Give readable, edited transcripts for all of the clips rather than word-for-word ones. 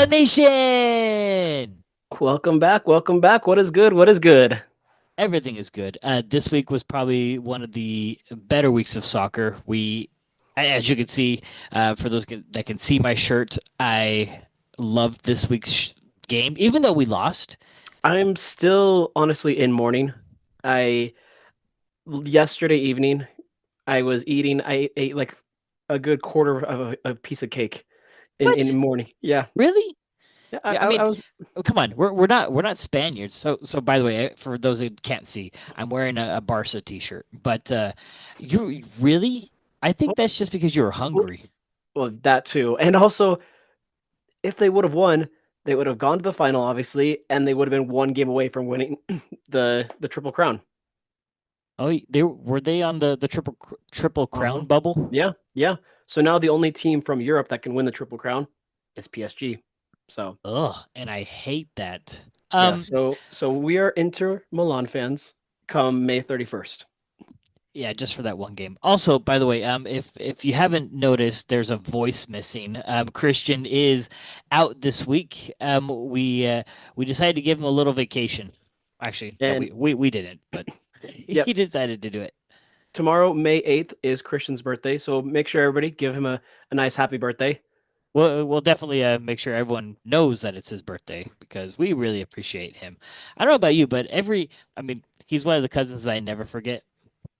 Nation! Welcome back. Welcome back. What is good? What is good? Everything is good. This week was probably one of the better weeks of soccer. As you can see, for that can see my shirt, I loved this week's game, even though we lost. I'm still honestly in mourning. I Yesterday evening I was eating. I ate like a good quarter of a piece of cake in What? morning. Yeah. Really? Yeah. Yeah, I I mean, was. oh, come on, we're not Spaniards. So by the way, for those who can't see, I'm wearing a Barca t-shirt. But you really? I think that's just because you were Well, hungry. well, that too. And also, if they would have won, they would have gone to the final, obviously, and they would have been one game away from winning the triple crown. Oh, they on the triple Uh-huh. crown bubble? Yeah. Yeah. So now the only team from Europe that can win the triple crown is PSG. So. Ugh, and I hate that. Yeah, Um, so we are Inter Milan fans come May 31st. yeah, just for that one game. Also, by the way, if you haven't noticed, there's a voice missing. Christian is out this week. We decided to give him a little vacation. Actually, no, And we didn't, but he yep, decided to do it. tomorrow, May 8th, is Christian's birthday. So make sure everybody give him a nice happy birthday. We'll definitely make sure everyone knows that it's his birthday because we really appreciate him. I don't know about you, but I mean, he's one of the cousins that I never forget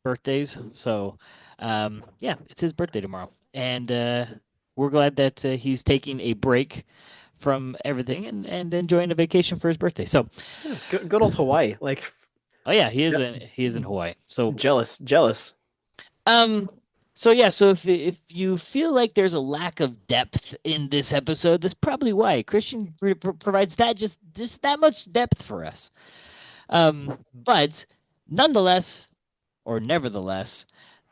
birthdays. So, yeah, it's his birthday tomorrow, and we're glad that he's taking a break from everything and enjoying a vacation for his birthday. So, Yeah, good old Hawaii. Like, oh yeah, yeah, he is in Hawaii. So, jealous. um, so yeah, so if you feel like there's a lack of depth in this episode, that's probably why Christian provides that just that much depth for us. But nonetheless, or nevertheless,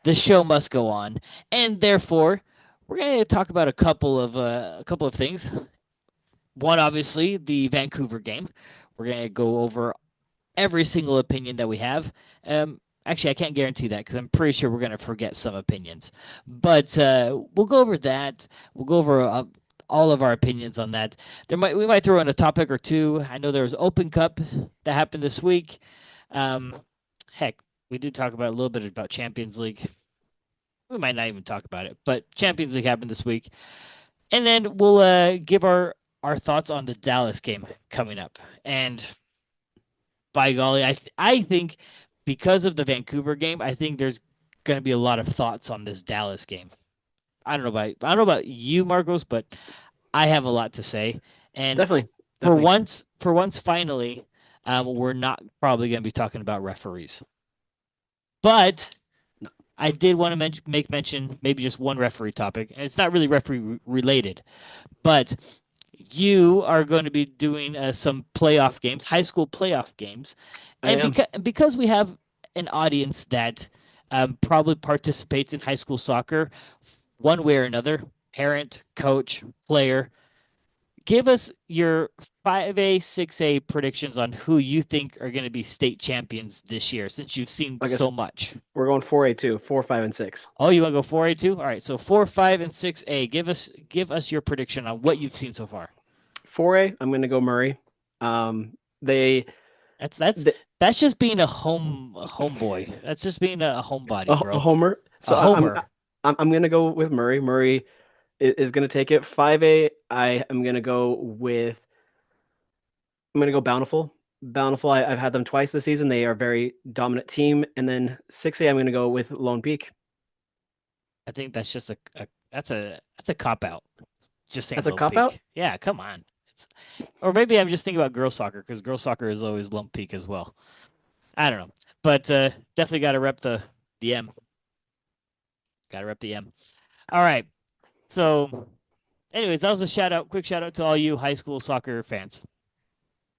the show must go on, and therefore, we're going to talk about a couple of things. One, obviously, the Vancouver game. We're going to go over every single opinion that we have. Actually, I can't guarantee that because I'm pretty sure we're going to forget some opinions. But we'll go over that. We'll go over all of our opinions on that. We might throw in a topic or two. I know there was Open Cup that happened this week. Um, heck, we did talk about a little bit about Champions League. We might not even talk about it, but Champions League happened this week, and then we'll give our thoughts on the Dallas game coming up. And by golly, I think because of the Vancouver game, I think there's going to be a lot of thoughts on this Dallas game. I don't know about you, Marcos, but I have a lot to say. And Definitely, definitely. for once, finally, we're not probably going to be talking about referees. But No. I did want to make mention maybe just one referee topic, and it's not really referee related, but you are going to be doing some playoff games, high school playoff games, I and am. because we have an audience that probably participates in high school soccer, one way or another, parent, coach, player, give us your 5A, 6A predictions on who you think are going to be state champions this year, since you've seen I guess so much. we're going 4A2, 4, 5, and 6. Oh, you want to go 4A too? All right, so 4, 5, and 6A. Give us your prediction on what you've seen so far. 4A, I'm going to go Murray. They, That's that's they that's just being a homeboy. That's just being a homebody, a bro. homer. A So homer. I'm going to go with Murray. Murray is going to take it. 5A, I am going to go with I'm gonna go Bountiful. Bountiful. I've had them twice this season. They are a very dominant team. And then 6A, I'm gonna go with Lone Peak. I think that's just that's a cop out. Just saying That's a Lone cop out. Peak. Yeah, come on. It's or maybe I'm just thinking about girls soccer because girls soccer is always Lone Peak as well. I don't know, but definitely got to rep the M. Got to rep the M. All right. So, anyways, that was a quick shout out to all you high school soccer fans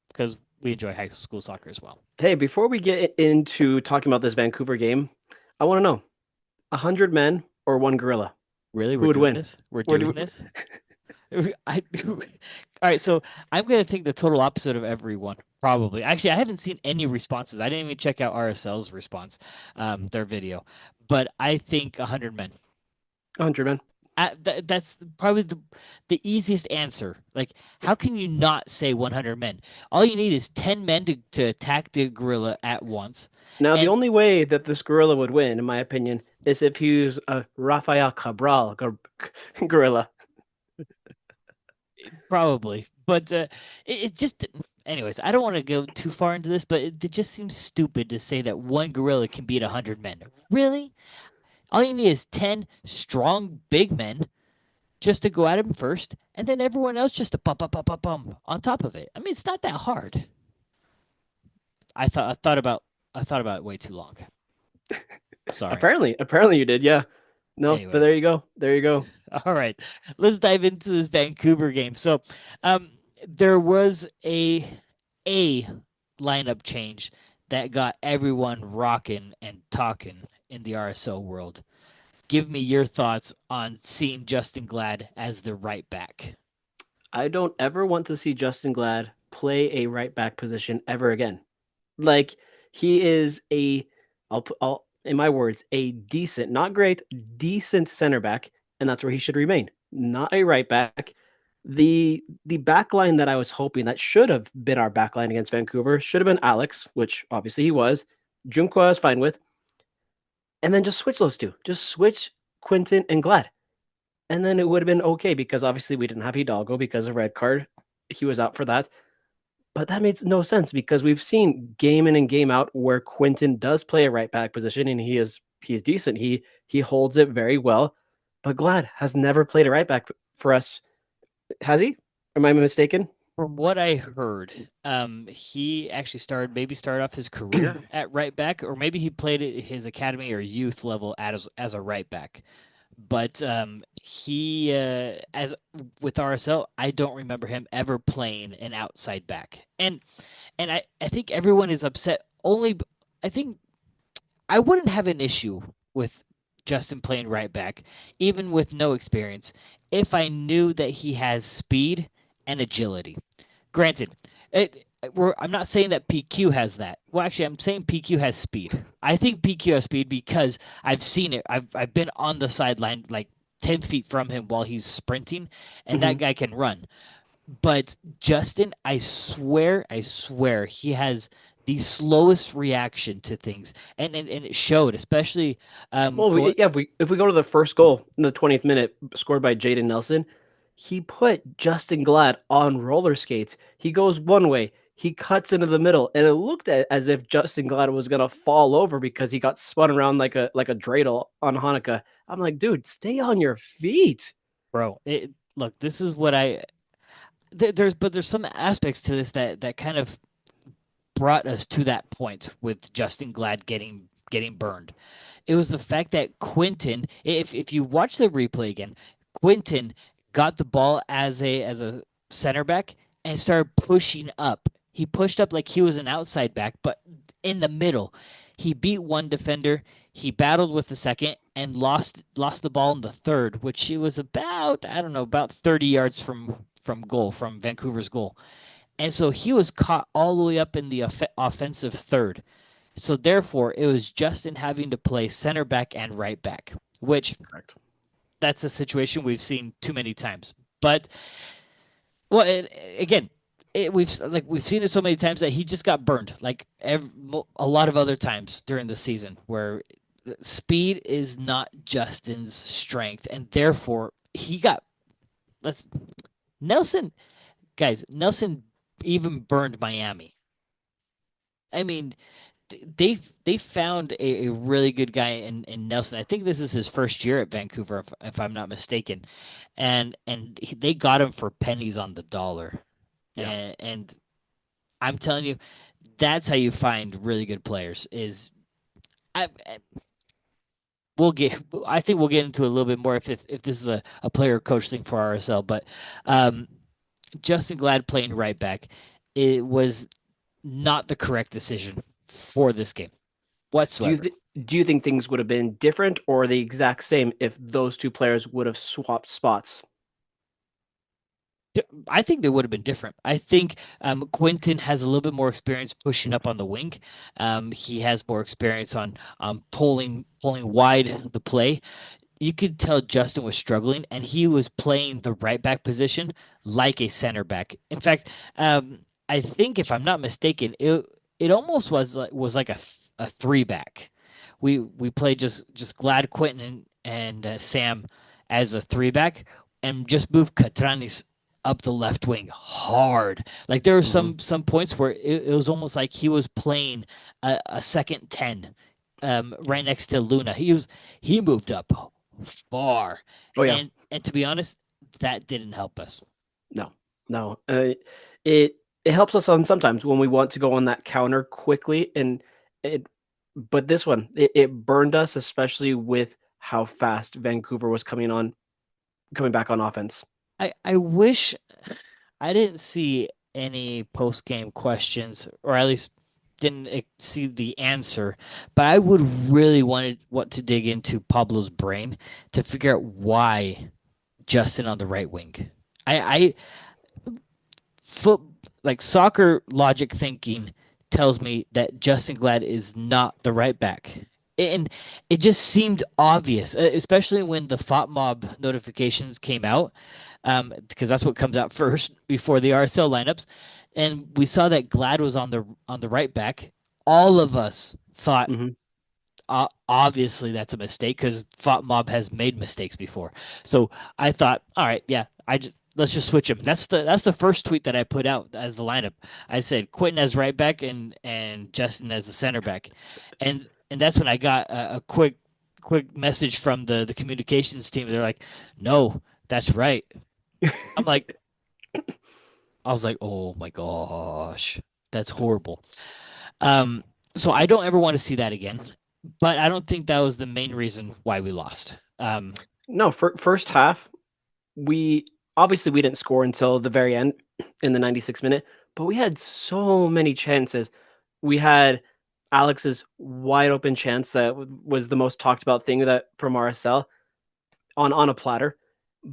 because we enjoy high school soccer as well. Hey, before we get into talking about this Vancouver game, I want to know 100 men or one gorilla? Really, Who we're would doing win? this? We're Where doing do this? I all right, so I'm gonna think the total opposite of everyone. Probably. Actually, I haven't seen any responses. I didn't even check out RSL's response, their video. But I think 100 men. 100 men? That's probably the easiest answer. Like, how can you not say 100 men? All you need is 10 men to attack the gorilla at once. Now, the And only way that this gorilla would win, in my opinion, is if he used a Rafael Cabral gorilla. probably, but it just, anyways, I don't want to go too far into this, but it just seems stupid to say that one gorilla can beat 100 men. Really? All you need is 10 strong, big men just to go at him first, and then everyone else just to bump on top of it. I mean, it's not that hard. I thought about it way too long. Sorry. Apparently you did, yeah. No, but there Anyways, you go. There you go. all right, let's dive into this Vancouver game. So, um, there was a lineup change that got everyone rocking and talking in the RSL world. Give me your thoughts on seeing Justin Glad as the right back. I don't ever want to see Justin Glad play a right back position ever again. Like he is I'll in my words, a decent, not great, decent center back, and that's where he should remain. Not a right back. The back line that I was hoping that should have been our back line against Vancouver should have been Alex, which obviously he was. Junqua I was fine with. And then just switch those two. Just switch Quinton and Glad. And then it would have been okay because obviously we didn't have Hidalgo because of red card. He was out for that. But that makes no sense because we've seen game in and game out where Quinton does play a right back position and he's decent. He holds it very well. But Glad has never played a right back for us. Has he? Am I mistaken? From what I heard, he actually started off his career at right back, or maybe he played at his academy or youth level as a right back. But he as with RSL, I don't remember him ever playing an outside back. And I think everyone is upset. I think I wouldn't have an issue with Justin playing right back, even with no experience, if I knew that he has speed and agility. Granted, I'm not saying that PQ has that. Well, actually, I'm saying PQ has speed. I think PQ has speed because I've seen it. I've been on the sideline like 10 feet from him while he's sprinting, and that Mm-hmm. guy can run. But Justin, I swear, he has the slowest reaction to things, and it showed, especially Well, going. if we go to the first goal in the 20th minute, scored by Jaden Nelson, he put Justin Glad on roller skates. He goes one way, he cuts into the middle, and it looked as if Justin Glad was gonna fall over because he got spun around like a dreidel on Hanukkah. I'm like, dude, stay on your feet. Bro, look, this is what there's some aspects to this that kind of brought us to that point with Justin Glad getting burned. It was the fact that Quinton, if you watch the replay again, Quinton got the ball as a center back and started pushing up. He pushed up like he was an outside back, but in the middle. He beat one defender, he battled with the second and lost the ball in the third, which he was about, I don't know, about 30 yards from Vancouver's goal. And so he was caught all the way up in the offensive third. So therefore, it was Justin having to play center back and right back, which Correct. that's a situation we've seen too many times. But well, again, we've seen it so many times that he just got burned, like a lot of other times during the season, where speed is not Justin's strength, and therefore he got. Let's Nelson, guys. Nelson even burned Miami. I mean, they found a really good guy in Nelson. I think this is his first year at Vancouver, if I'm not mistaken, and they got him for pennies on the dollar. Yeah. And I'm telling you, that's how you find really good players. Is I we'll get I think we'll get into a little bit more if this is a player coach thing for RSL, but um, Justin Glad playing right back, it was not the correct decision for this game Do you whatsoever. th- do you think things would have been different or the exact same if those two players would have swapped spots? I think they would have been different. I think Quentin has a little bit more experience pushing up on the wing. He has more experience on pulling wide the play. you could tell Justin was struggling, and he was playing the right back position like a center back. In fact, I think if I'm not mistaken, it almost was like a three back. We played just Glad, Quentin, and Sam as a three back, and just moved Catranis up the left wing hard. Like there were Hmm. some points where it was almost like he was playing a second 10, right next to Luna. He moved up far. Oh yeah, And to be honest, that didn't help us. no, no. It helps us on sometimes when we want to go on that counter quickly, and it. But this one, it burned us, especially with how fast Vancouver was coming back on offense. I wish I didn't see any post game questions, or at least didn't see the answer. But I would really want to dig into Pablo's brain to figure out why Justin on the right wing. I foot like soccer logic thinking tells me that Justin Glad is not the right back. And it just seemed obvious, especially when the FOT mob notifications came out, because that's what comes out first before the RSL lineups. And we saw that Glad was on the right back. All of us thought, Hmm. obviously that's a mistake because FOT Mob has made mistakes before. So I thought, all right, yeah, let's just switch him. That's the first tweet that I put out as the lineup. I said Quentin as right back and Justin as the center back, and that's when I got a quick message from the communications team. They're like, no, that's right. I'm like, I was like, oh my gosh, that's horrible. Um, so I don't ever want to see that again. But I don't think that was the main reason why we lost. No, first half, we obviously we didn't score until the very end in the 96th minute, but we had so many chances. We had Alex's wide open chance that was the most talked about thing that from RSL on a platter.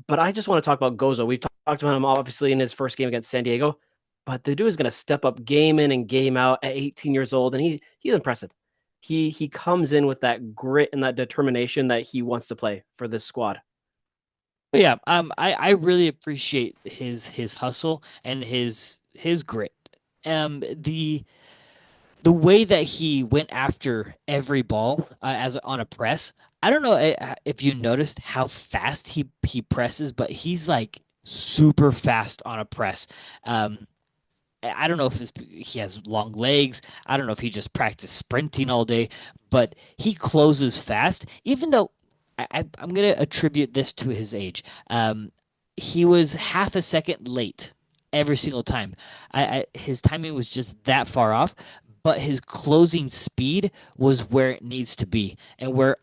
But I just want to talk about Gozo. We talked about him obviously in his first game against San Diego, but the dude is going to step up game in and game out at 18 years old, and he's impressive. He comes in with that grit and that determination that he wants to play for this squad. But yeah, I really appreciate his hustle and his grit. The way that he went after every ball, as on a press. I don't know, if you noticed how fast he presses, but he's like super fast on a press. Um, I don't know if he has long legs. I don't know if he just practiced sprinting all day, but he closes fast. Even though I'm going to attribute this to his age. He was half a second late every single time. His timing was just that far off, but his closing speed was where it needs to be, and where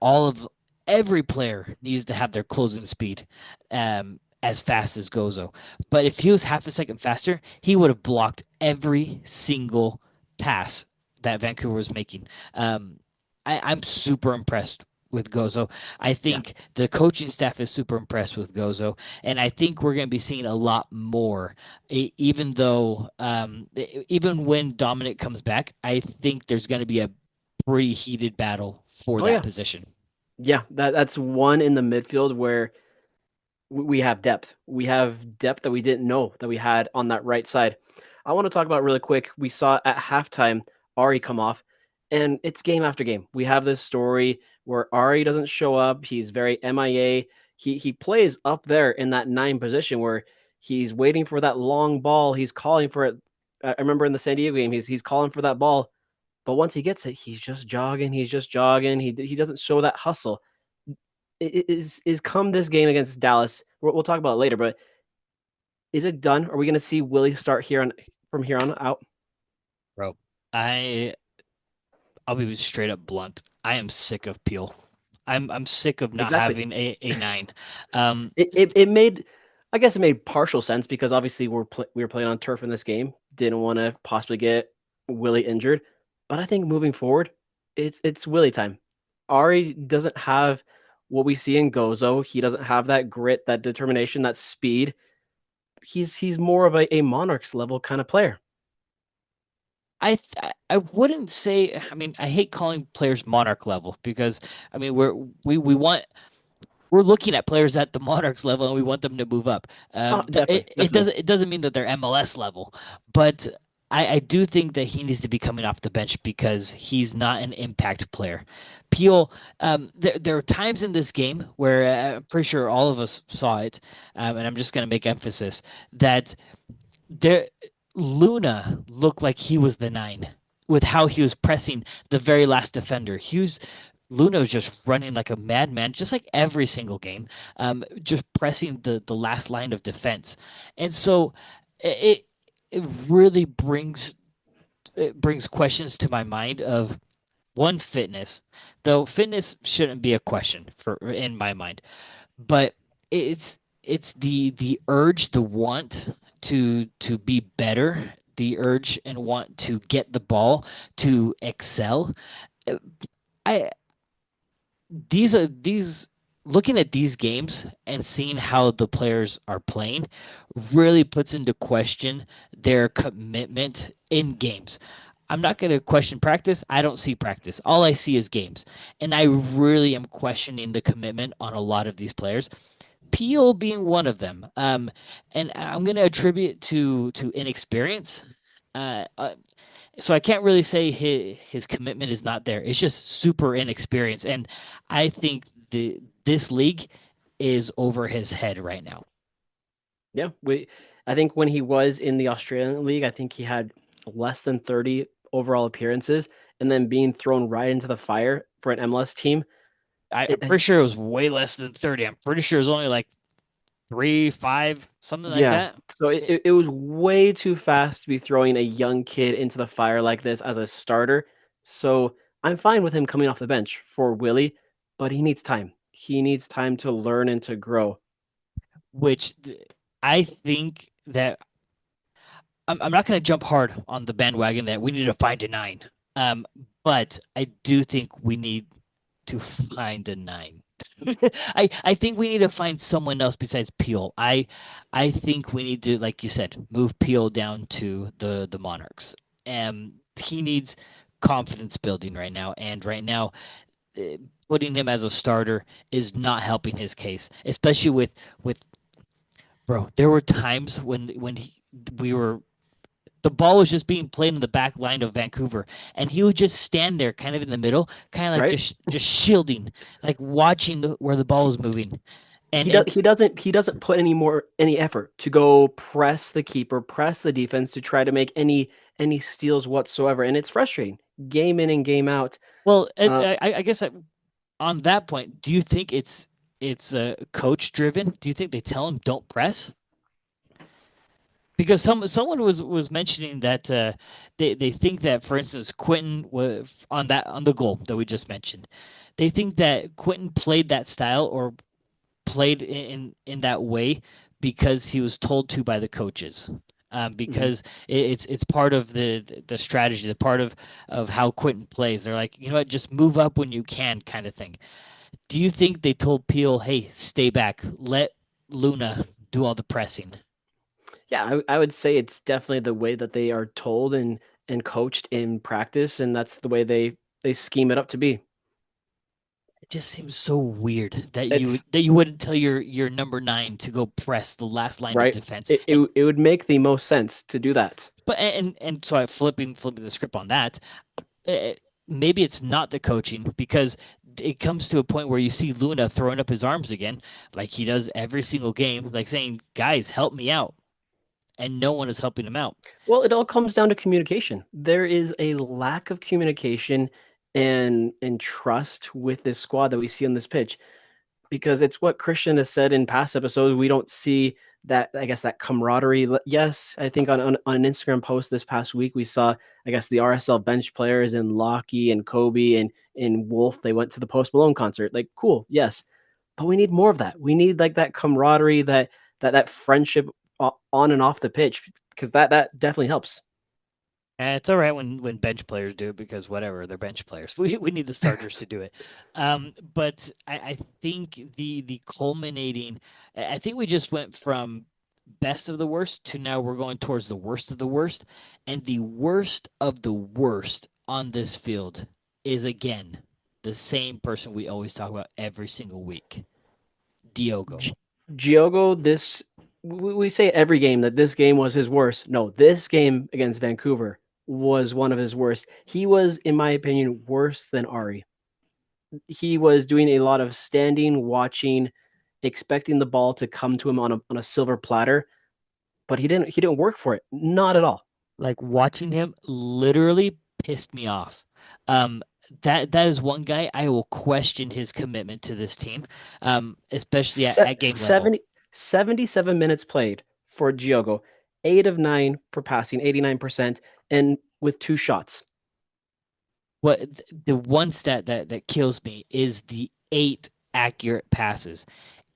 every player needs to have their closing speed. As fast as Gozo. But if he was half a second faster, he would have blocked every single pass that Vancouver was making. I'm super impressed with Gozo. I Yeah. think the coaching staff is super impressed with Gozo, and I think we're going to be seeing a lot more. Even though, even when Dominic comes back, I think there's going to be a pretty heated battle for Oh that yeah. position. Yeah, that's one in the midfield where we have depth. We have depth that we didn't know that we had on that right side. I want to talk about really quick. We saw at halftime Ari come off, and it's game after game. We have this story where Ari doesn't show up. He's very MIA. He plays up there in that 9 position where he's waiting for that long ball. He's calling for it. I remember in the San Diego game, he's calling for that ball, but once he gets it, he's just jogging. He's just jogging. He doesn't show that hustle. Is come this game against Dallas. We'll talk about it later, but is it done? Are we going to see Willie start here on from here on out? Bro, I I'll be straight up blunt. I am sick of Peel. I'm sick of not Exactly. having a nine. Um, It made, I guess it made partial sense because obviously we were playing on turf in this game. Didn't want to possibly get Willie injured, but I think moving forward, it's Willie time. Ari doesn't have what we see in Gozo. He doesn't have that grit, that determination, that speed. He's more of a Monarchs level kind of player. I wouldn't say. I mean, I hate calling players monarch level because I mean we want we're looking at players at the Monarchs level and we want them to move up. Oh, definitely, definitely. It doesn't mean that they're MLS level, but I do think that he needs to be coming off the bench because he's not an impact player. Peel, there are times in this game where I'm pretty sure all of us saw it, and I'm just going to make emphasis that there Luna looked like he was the nine with how he was pressing the very last defender. Luna was just running like a madman, just like every single game, just pressing the last line of defense, and so it it really brings questions to my mind of one fitness, though fitness shouldn't be a question for in my mind, but it's the urge, the want to be better, the urge and want to get the ball, to excel. I these looking at these games and seeing how the players are playing really puts into question their commitment in games. I'm not going to question practice. I don't see practice. All I see is games. And I really am questioning the commitment on a lot of these players. Peel being one of them. And I'm going to attribute it to inexperience. Uh, uh, so I can't really say his commitment is not there. It's just super inexperienced, and I think the this league is over his head right now. Yeah, we. I think when he was in the Australian League, I think he had less than 30 overall appearances, and then being thrown right into the fire for an MLS team. I'm pretty sure it was way less than 30. I'm pretty sure it was only like three, five, something like Yeah, that. so it was way too fast to be throwing a young kid into the fire like this as a starter. So I'm fine with him coming off the bench for Willie, but he needs time. He needs time to learn and to grow. Which I think that I'm not going to jump hard on the bandwagon that we need to find a nine. Um, but I do think we need to find a nine. I think we need to find someone else besides Peel. I think we need to, like you said, move Peel down to the Monarchs. He needs confidence building right now, and right now, uh, putting him as a starter is not helping his case, especially with bro. There were times we were the ball was just being played in the back line of Vancouver, and he would just stand there, kind of in the middle, kind of like Right? just shielding, like watching where the ball was moving. And He doesn't put any effort to go press the keeper, press the defense to try to make any steals whatsoever, and it's frustrating. Game in and game out. well, Uh, I guess on that point, do you think it's coach driven? Do you think they tell him don't press? Because someone was mentioning that they think that, for instance, Quentin was on the goal that we just mentioned. They think that Quentin played that style or played in that way because he was told to by the coaches. mhm. Because it's part of the strategy, the part of how Quentin plays. They're like, you know what, just move up when you can, kind of thing. Do you think they told Peel, hey, stay back, let Luna do all the pressing? Yeah, I would say it's definitely the way that they are told and coached in practice, and that's the way they scheme it up to be. It just seems so weird It's that you wouldn't tell your number nine to go press the last line of right. defense. It would make the most sense to do that. And so I flipping the script on that. uh, Maybe it's not the coaching because it comes to a point where you see Luna throwing up his arms again, like he does every single game, like saying, "Guys, help me out," and no one is helping him out. Well, it all comes down to communication. There is a lack of communication and trust with this squad that we see on this pitch. Because it's what Christian has said in past episodes. We don't see that, I guess, that camaraderie. Yes, I think on an Instagram post this past week, we saw, I guess, the RSL bench players and Lockie and Kobe and Wolf. They went to the Post Malone concert. Like, cool, yes. But we need more of that. We need like that camaraderie, that friendship on and off the pitch, because that definitely helps. And it's all right when bench players do it because whatever, they're bench players. We need the starters to do it. But I think the culminating, I think we just went from best of the worst to now we're going towards the worst of the worst, and the worst of the worst on this field is again the same person we always talk about every single week. Diogo. G- Giogo, we say every game that this game was his worst. No, this game against Vancouver was one of his worst. He was, in my opinion, worse than Ari. He was doing a lot of standing, watching, expecting the ball to come to him on a silver platter, but he didn't work for it. Not at all. Like watching him literally pissed me off. Um, that is one guy I will question his commitment to this team, especially at game level. 77 minutes played for Giogo, 8 of 9 for passing, 89%, and with 2 shots. The one stat that kills me is the 8 accurate passes.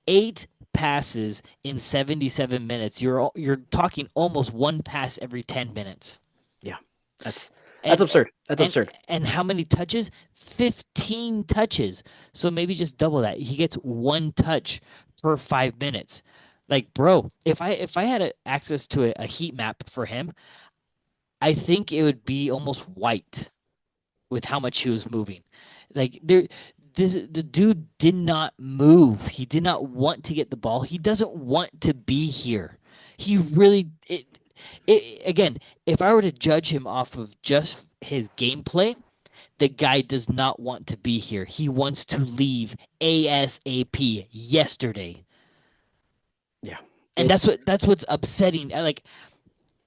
8 passes in 77 minutes. You're talking almost one pass every 10 minutes. Yeah, that's that's And absurd. That's and absurd. and how many touches? 15 touches. So maybe just double that. He gets one touch per 5 minutes. Like, bro, if I had access to a heat map for him, I think it would be almost white with how much he was moving. Like the dude did not move. He did not want to get the ball. He doesn't want to be here. He really it again, if I were to judge him off of just his gameplay, the guy does not want to be here. He wants to leave ASAP yesterday. Yeah, And it's that's what's upsetting. Like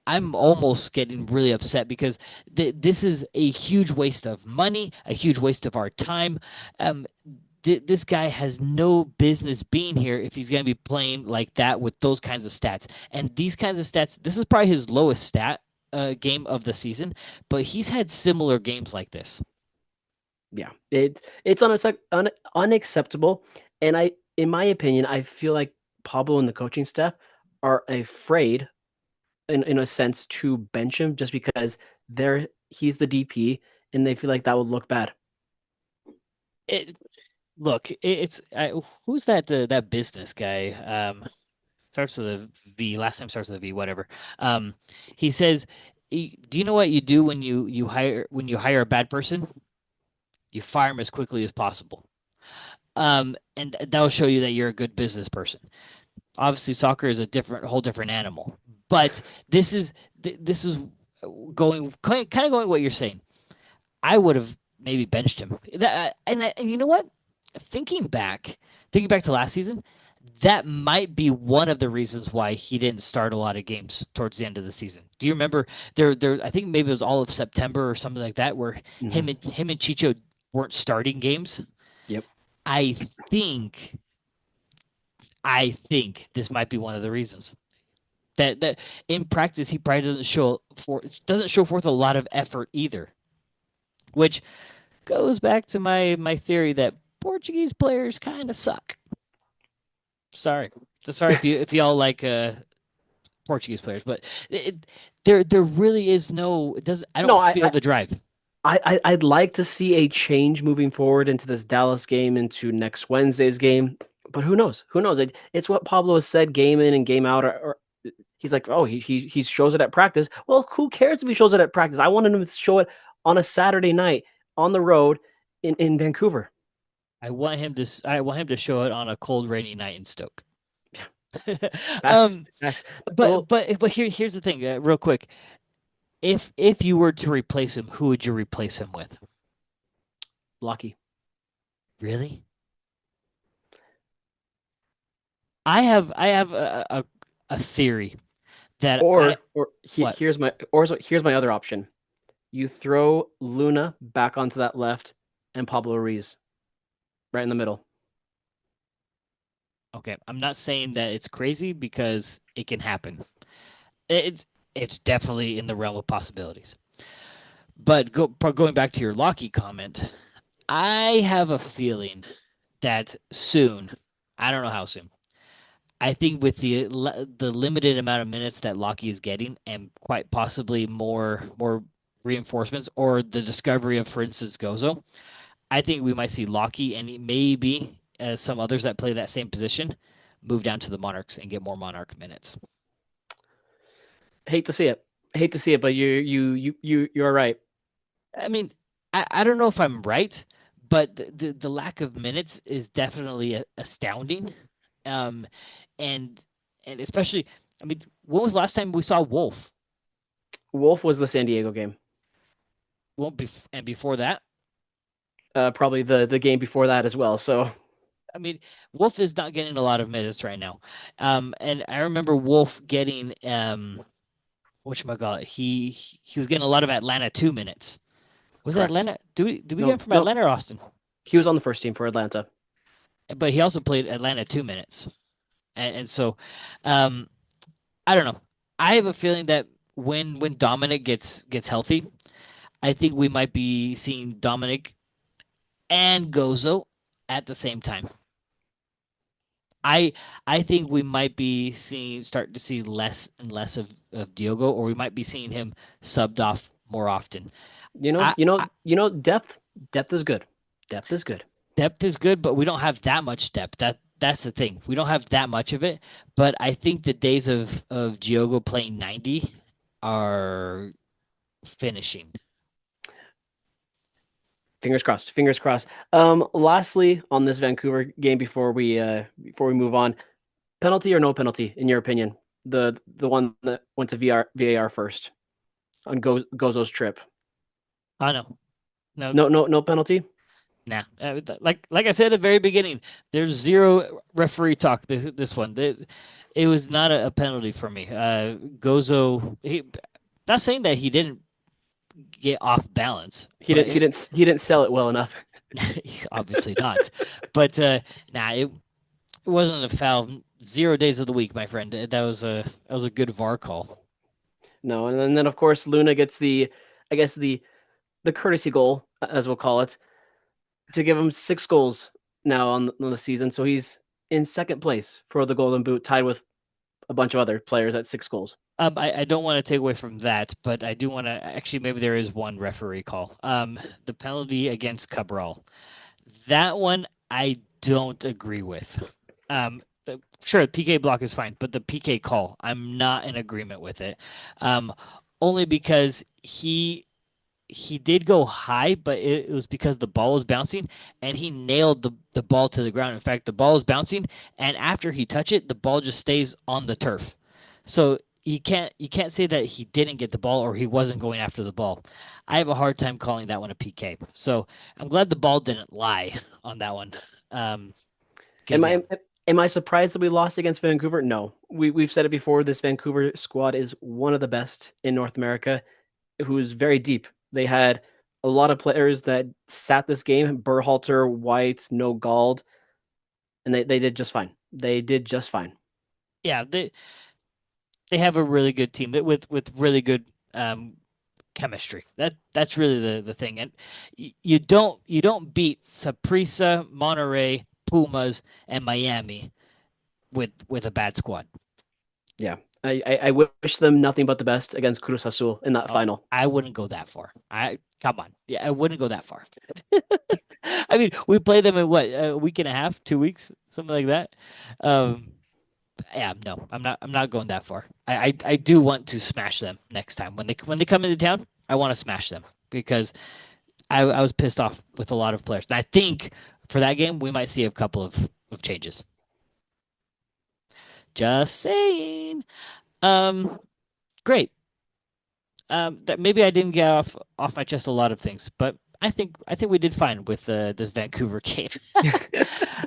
I'm almost getting really upset because this is a huge waste of money, a huge waste of our time. Um, this guy has no business being here if he's going to be playing like that with those kinds of stats. And these kinds of stats, this is probably his lowest stat game of the season, but he's had similar games like this. yeah, it's unacceptable. And in my opinion, I feel like Pablo and the coaching staff are afraid, in a sense, to bench him just because he's the DP, and they feel like that would look bad. It look, who's that business guy? Starts with a V. Last time starts with a V. Whatever. Um, he says, "Do you know what you do when you hire a bad person? You fire him as quickly as possible. And that'll show you that you're a good business person. Obviously, soccer is a whole different animal. But this is going kind of going what you're saying. I would have maybe benched him. And you know what? Thinking back, thinking back to last season, that might be one of the reasons why he didn't start a lot of games towards the end of the season. Do you remember I think maybe it was all of September or something like that where Hmm. him and Chicho weren't starting games. Yep. I think I think this might be one of the reasons. That in practice he probably doesn't show forth a lot of effort either, which goes back to my theory that Portuguese players kind of suck. Sorry, sorry if y'all like Portuguese players, but there really is no. It doesn't. I don't No, feel the drive. I'd like to see a change moving forward into this Dallas game, into next Wednesday's game. But who knows? Who knows? It's what Pablo has said game in and game out. Or he's like, oh, he shows it at practice. Well, who cares if he shows it at practice? I wanted him to show it on a Saturday night on the road in Vancouver. I want him to show it on a cold, rainy night in Stoke. Yeah, facts, um, facts. but Well, here's the thing, real quick. If you were to replace him, who would you replace him with? lucky. Really? I have a theory that I what Here's my other option. You throw Luna back onto that left and Pablo Ruiz right in the middle. okay. I'm not saying that it's crazy because it can happen. It's definitely in the realm of possibilities. But going back to your Locky comment, I have a feeling that soon, I don't know how soon. I think with the limited amount of minutes that Locky is getting, and quite possibly more reinforcements or the discovery of, for instance, Gozo, I think we might see Locky and maybe some others that play that same position move down to the Monarchs and get more Monarch minutes. Hate to see it. Hate to see it, but you're right. I mean, I don't know if I'm right, but the lack of minutes is definitely astounding. Um, and and especially, I mean, when was the last time we saw Wolf? Wolf was the San Diego game. Well, and before that, Probably the game before that as well. So I mean, Wolf is not getting a lot of minutes right now. And I remember Wolf getting whatchamacallit, he was getting a lot of Atlanta 2 minutes. Was it correct. Atlanta? Do we get him No, from no, Atlanta or Austin? he was on the first team for Atlanta. But he also played Atlanta 2 minutes, and so um, I don't know. I have a feeling that when Dominic gets healthy, I think we might be seeing Dominic and Gozo at the same time. I I think we might be starting to see less and less of Diogo, or we might be seeing him subbed off more often. I, I Depth is good. Depth is good. Depth is good, but we don't have that much depth. That's the thing. We don't have that much of it. But I think the days of Diogo playing 90 are finishing. Fingers crossed. Fingers crossed. Lastly, on this Vancouver game before we move on, penalty or no penalty in your opinion? The one that went to VAR first on Gozo's trip. I know. No, No penalty. nah. Like I said at the very beginning, there's zero referee talk. This one, it was not a penalty for me. Gozo, not saying that he didn't get off balance, but He didn't sell it well enough. obviously not. But nah, it wasn't a foul. 0 days of the week, my friend. That was a good VAR call. No, and then of course Luna gets I guess the courtesy goal as we'll call it to give him 6 goals now on the season. So he's in second place for the Golden Boot, tied with a bunch of other players at 6 goals. I don't want to take away from that, but I do want to actually maybe there is one referee call. The penalty against Cabral. That one I don't agree with. Sure, PK block is fine, but the PK call, I'm not in agreement with it. Um, Only because he did go high, but it was because the ball was bouncing and he nailed the ball to the ground. In fact, the ball was bouncing, and after he touched it, the ball just stays on the turf. So you can't say that he didn't get the ball or he wasn't going after the ball. I have a hard time calling that one a PK. So I'm glad the ball didn't lie on that one. Um, Am yeah, I surprised that we lost against Vancouver? No. We've said it before. This Vancouver squad is one of the best in North America, who's very deep. They had a lot of players that sat this game: Berhalter, White, No Gald, and they did just fine. They did just fine. yeah, they have a really good team with really good chemistry. That's really the thing. And you don't beat Saprissa, Monterey, Pumas, and Miami with a bad squad. Yeah. I wish them nothing but the best against Cruz Azul in that Oh, final. I wouldn't go that far. I Come on. Yeah, I wouldn't go that far. I mean, we played them in what, a week and a half, 2 weeks, something like that. Um, yeah, no, I'm not going that far. I do want to smash them next time when they come into town. I want to smash them because I was pissed off with a lot of players. And I think for that game we might see a couple of changes. Just saying. Um, Great. That maybe I didn't get off my chest a lot of things, but I think we did fine with this Vancouver game.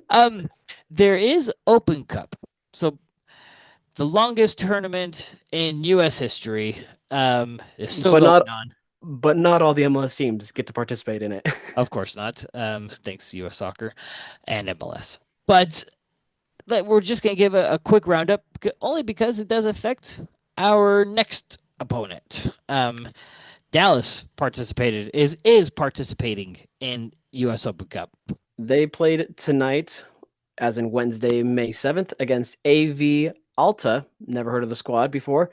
um, there is Open Cup, so the longest tournament in U.S. history is still but going not on. but not all the MLS teams get to participate in it. Of course not. Thanks U.S. Soccer and MLS. But we're just going to give a quick roundup, only because it does affect our next opponent. Dallas is participating in U.S. Open Cup. They played tonight, as in Wednesday, May 7th, against AV Alta. Never heard of the squad before.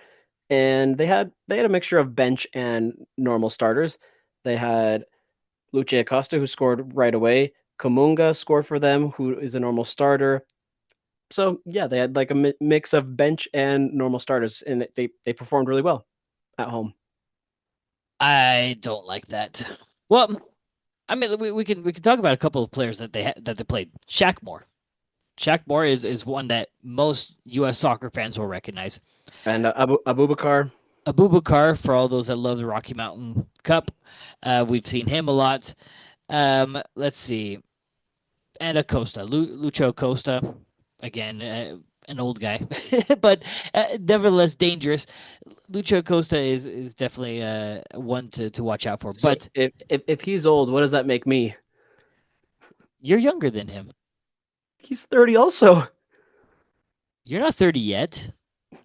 And they had a mixture of bench and normal starters. They had Luce Acosta, who scored right away. Kamunga scored for them, who is a normal starter. So yeah, they had like a mix of bench and normal starters, and they performed really well at home. I don't like that. Well, I mean, we can talk about a couple of players that they played. Shackmore. Shaq Moore is one that most U.S. soccer fans will recognize. And Abubakar. Abubakar, for all those that love the Rocky Mountain Cup, we've seen him a lot. Let's see, and Acosta, Lucho Acosta, again, an old guy, but nevertheless dangerous. Lucho Acosta is definitely one to watch out for. So But if he's old, what does that make me? you're younger than him. He's 30 also. You're not 30 yet.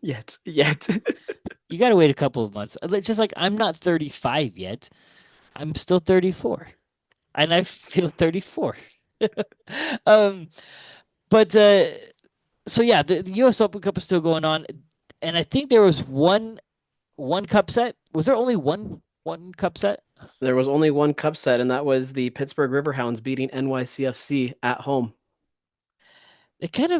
Yet. You got to wait a couple of months. Just like I'm not 35 yet. I'm still 34, and I feel 34. um, but so yeah, the U.S. Open Cup is still going on, and I think there was one cup set. Was there only one cup set? There was only one cup set, and that was the Pittsburgh Riverhounds beating NYCFC at home. It kind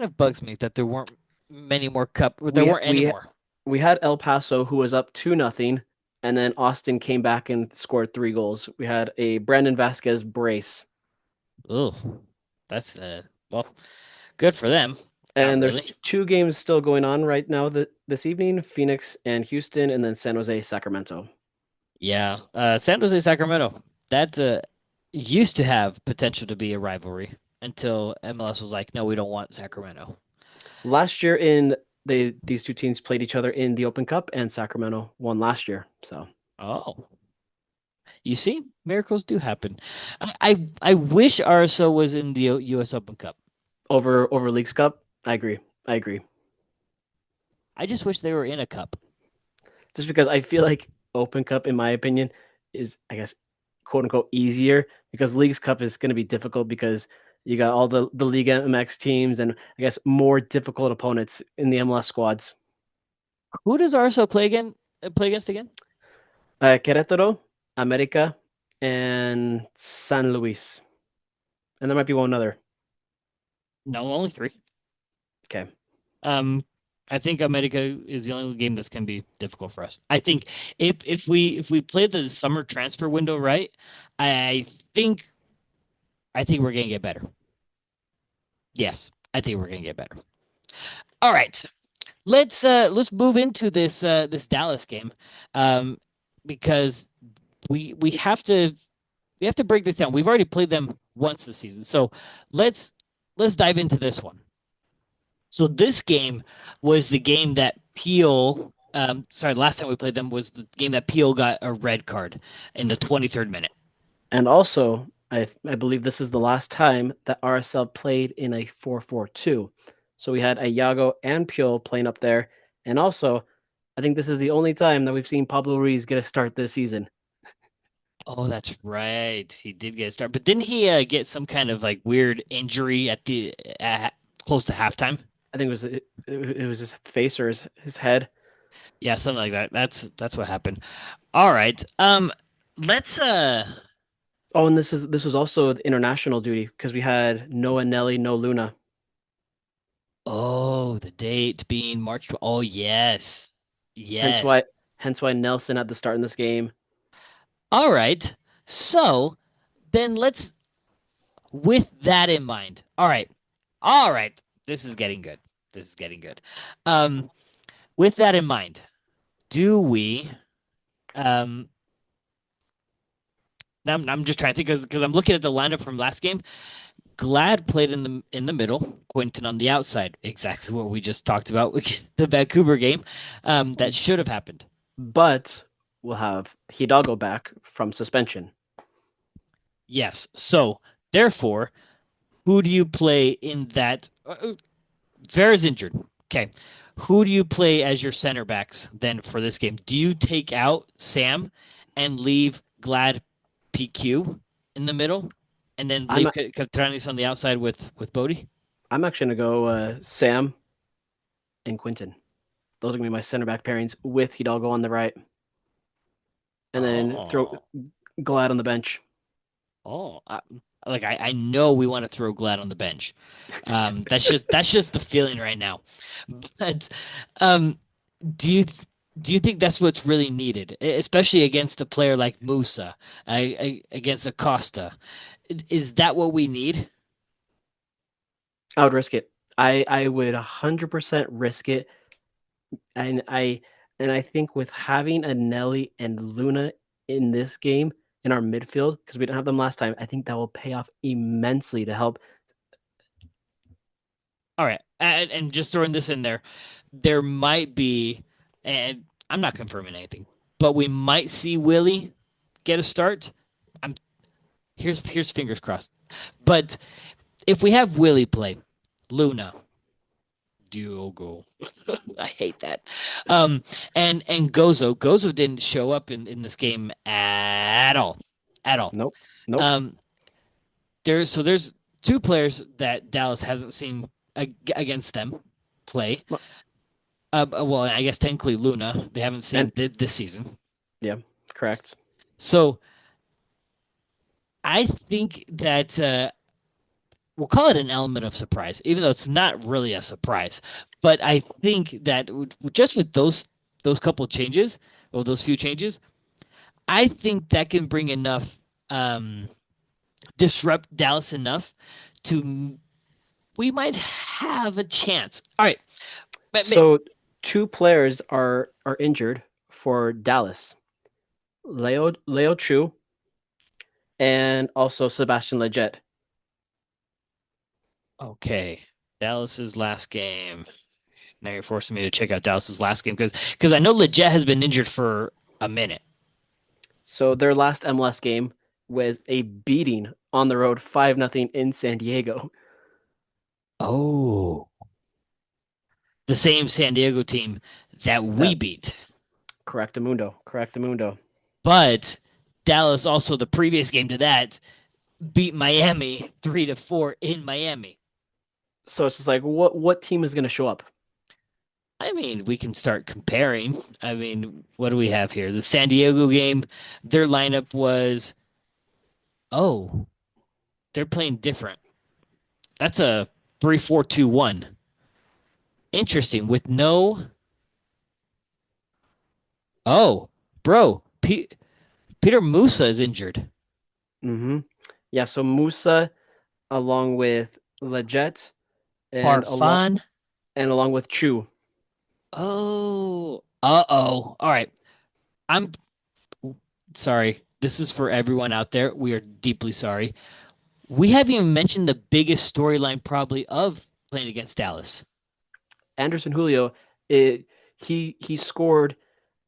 of bugs me that there weren't many more cup. Or there We weren't any we more. we had El Paso who was up 2-0, and then Austin came back and scored 3 goals. We had a Brandon Vasquez brace. Oh, that's well, good for them. Not And there's really. two games still going on right now this evening, Phoenix and Houston, and then San Jose, Sacramento. Yeah, San Jose Sacramento. That used to have potential to be a rivalry until MLS was like, no, we don't want Sacramento. Last year in these two teams played each other in the Open Cup, and Sacramento won last year. So Oh, you see, miracles do happen. I wish RSL was in the U.S. Open Cup. over Leagues Cup, I agree. I agree. I just wish they were in a cup. Just because I feel like Open Cup, in my opinion, is, I guess, quote unquote easier, because Leagues Cup is going to be difficult because you got all the Liga MX teams and, I guess, more difficult opponents in the MLS squads. Who does RSL play again? Play against again? Querétaro, America, and San Luis, and there might be one other. No, only three. Okay, Um, I think America is the only game that's going to be difficult for us. I think if we play the summer transfer window right, I think I think we're going to get better. Yes, I think we're going to get better. All right, let's move into this Dallas game, um, because we have to break this down. We've already played them once this season, so let's let's dive into this one. So this game was the game that Peel. Sorry, last time we played them was the game that Peel got a red card in the 23rd minute. and also I believe this is the last time that RSL played in a 4-4-2. So we had Ayago and Pure playing up there, and also I think this is the only time that we've seen Pablo Ruiz get a start this season. Oh, that's right. He did get a start, but didn't he get some kind of like weird injury at the close to halftime? I think it was his face or his head. Yeah, something like that. That's what happened. All right. Let's Oh, and this was also the international duty because we had Noah Nelly, no Luna. Oh, the date being March. Oh, yes. Hence Yes. why hence why Nelson had the start in this game. All right. So then with that in mind. All right. All right. This is getting good. This is getting good. Um, with that in mind, do we um I'm just trying to think because I'm looking at the lineup from last game. Glad played in the middle, Quinton on the outside. Exactly what we just talked about with the Vancouver game. That should have happened. But we'll have Hidalgo back from suspension. Yes. So therefore, who do you play in that? Vera's injured. Okay. Who do you play as your center backs then for this game? Do you take out Sam and leave Glad PQ in the middle, and then I'm leave Catranis on the outside with Bodie? I'm actually gonna go Sam and Quinton. Those are gonna be my center back pairings with Hidalgo on the right, and then throw Oh, Glad on the bench. oh, like I know we want to throw Glad on the bench. That's just the feeling right now. But um, do you do you think that's what's really needed, especially against a player like Musa, against Acosta? Is that what we need? I would risk it. I would 100% risk it, and I think with having a Nelly and Luna in this game in our midfield because we didn't have them last time, I think that will pay off immensely to help. All right, and just throwing this in there, there might be, and I'm not confirming anything, but we might see Willie get a start. I'm here's fingers crossed. But if we have Willie play, Luna, Diogo, I hate that. Um, and Gozo didn't show up in this game at all, at all. Nope, nope. Um, there's two players that Dallas hasn't seen against them play. Well, I guess technically Luna they haven't And seen this season. yeah, correct. So I think that we'll call it an element of surprise, even though it's not really a surprise. But I think that just with those couple changes or those few changes, I think that can bring enough disrupt Dallas enough to we might have a chance. All right, So two players are injured for Dallas. Leo Chu and also Sebastian Leggett. okay. Dallas's last game. Now you're forcing me to check out Dallas's last game because I know Leggett has been injured for a minute. So their last MLS game was a beating on the road 5-0 in San Diego. Oh, the same San Diego team that we That beat. correctamundo, correctamundo. But Dallas also the previous game to that beat Miami 3-4 in Miami. So it's just like what team is going to show up? I mean, we can start comparing. I mean, what do we have here? The San Diego game, their lineup was oh, they're playing different. That's a 3-4-2-1. Interesting. With no oh, bro, Peter Musa is injured. Mm-hmm. Yeah, so Musa along with Leggett and Farfan. along with Chu. Oh, uh-oh. All right. I'm sorry. This is for everyone out there. We are deeply sorry. We haven't even mentioned the biggest storyline probably of playing against Dallas, Anderson Julio, it, he scored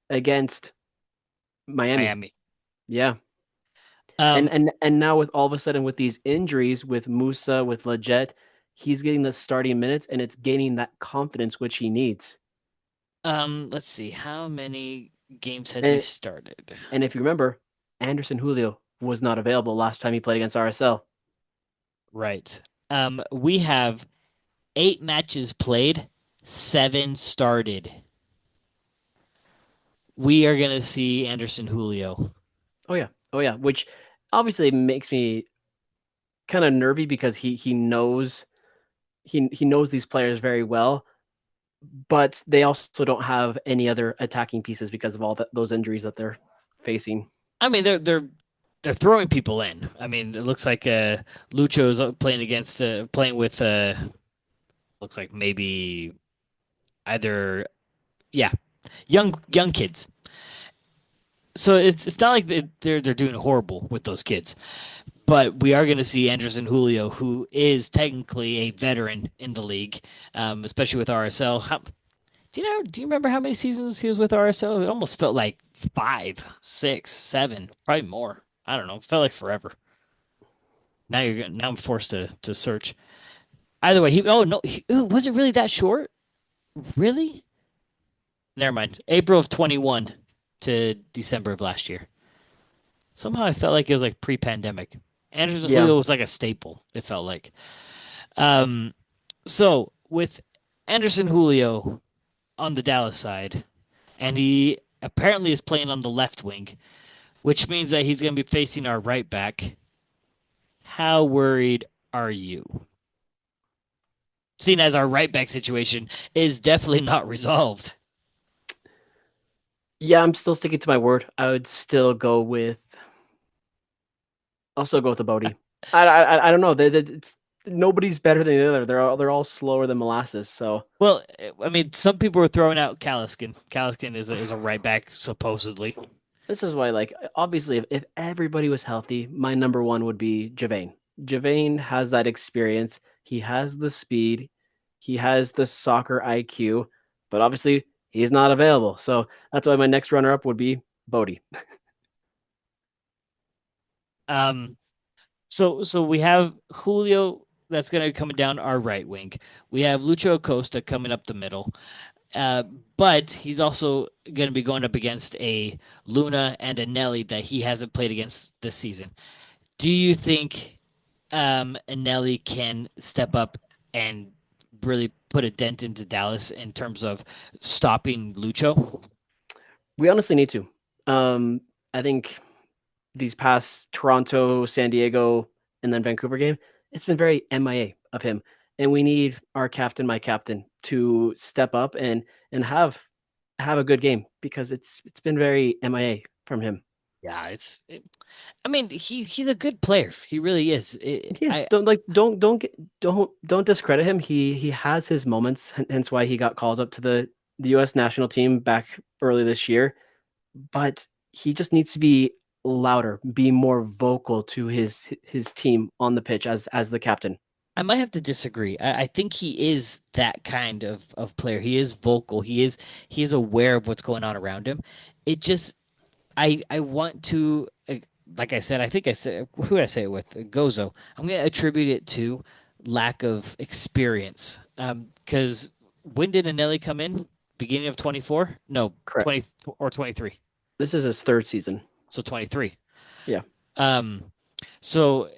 against Miami. Miami. Yeah. And Um, and now with all of a sudden with these injuries with Musa, with Leggett, he's getting the starting minutes and it's gaining that confidence which he needs. let's see. How many games has he And started? and if you remember, Anderson Julio was not available last time he played against RSL. Right. We have 8 matches played, 7 started. We are gonna see Anderson Julio. Oh yeah. Oh yeah, which obviously makes me kind of nervy because he knows he knows these players very well, but they also don't have any other attacking pieces because of those injuries that they're facing. I mean, they're throwing people in. I mean, it looks like Lucho's playing against playing with looks like maybe either yeah young kids. So it's not like they're doing horrible with those kids, but we are going to see Anderson Julio, who is technically a veteran in the league, especially with RSL. Do you remember how many seasons he was with RSL? It almost felt like 5, 6, 7, probably more. I don't know. It felt like forever. Now I'm forced to search. Either way, he oh no, was it really that short? Really? Never mind. April of 21 to December of last year. Somehow I felt like it was like pre-pandemic. Anderson Yeah. Julio was like a staple. It felt like. Um, so with Anderson Julio on the Dallas side, and he apparently is playing on the left wing, which means that he's going to be facing our right back. How worried are you? Seeing as our right back situation is definitely not resolved. Yeah, I'm still sticking to my word. I would still go with. I'll still go with the Bodie. I don't know. nobody's better than the other. They're all slower than molasses. So Well, I mean, some people were throwing out Caliskin. Caliskin is a right back supposedly. this is why, like, obviously, if everybody was healthy, my number one would be Javane. Javane has that experience. He has the speed. He has the soccer IQ, but obviously he's not available. So that's why my next runner up would be Bodie. Um, so we have Julio that's going to come down our right wing. We have Lucho Acosta coming up the middle. Uh, but he's also going to be going up against a Luna and a Nelly that he hasn't played against this season. Do you think Nelly can step up and really put a dent into Dallas in terms of stopping Lucho? We honestly need to. I think these past Toronto, San Diego, and then Vancouver game, it's been very MIA of him. And we need our captain, my captain, to step up and have a good game because it's been very MIA from him. Yeah, I mean, he's a good player. He really is. Yes, don't discredit him. He has his moments, hence why he got called up to the U.S. national team back early this year. But he just needs to be louder, be more vocal to his team on the pitch as the captain. I might have to disagree. I think he is that kind of player. He is vocal. He is aware of what's going on around him. It just I want to like I said, I think I said who did I say it with? Gozo. I'm gonna attribute it to lack of experience. Because when did Anelli come in? Beginning of 24? No, Correct. 20 or 23. This is his third season. So 23. Yeah. Um, so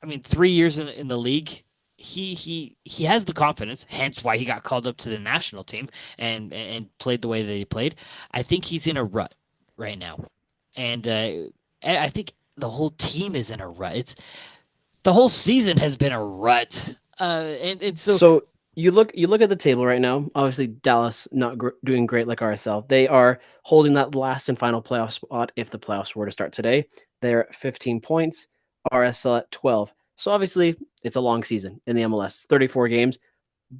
I mean, 3 years in the league, he has the confidence. Hence, why he got called up to the national team and played the way that he played. I think he's in a rut right now, and I think the whole team is in a rut. It's the whole season has been a rut, and so So you look at the table right now. Obviously, Dallas not doing great like RSL. They are holding that last and final playoff spot if the playoffs were to start today. They're at 15 points. RSL at 12. So obviously, it's a long season in the MLS, 34 games.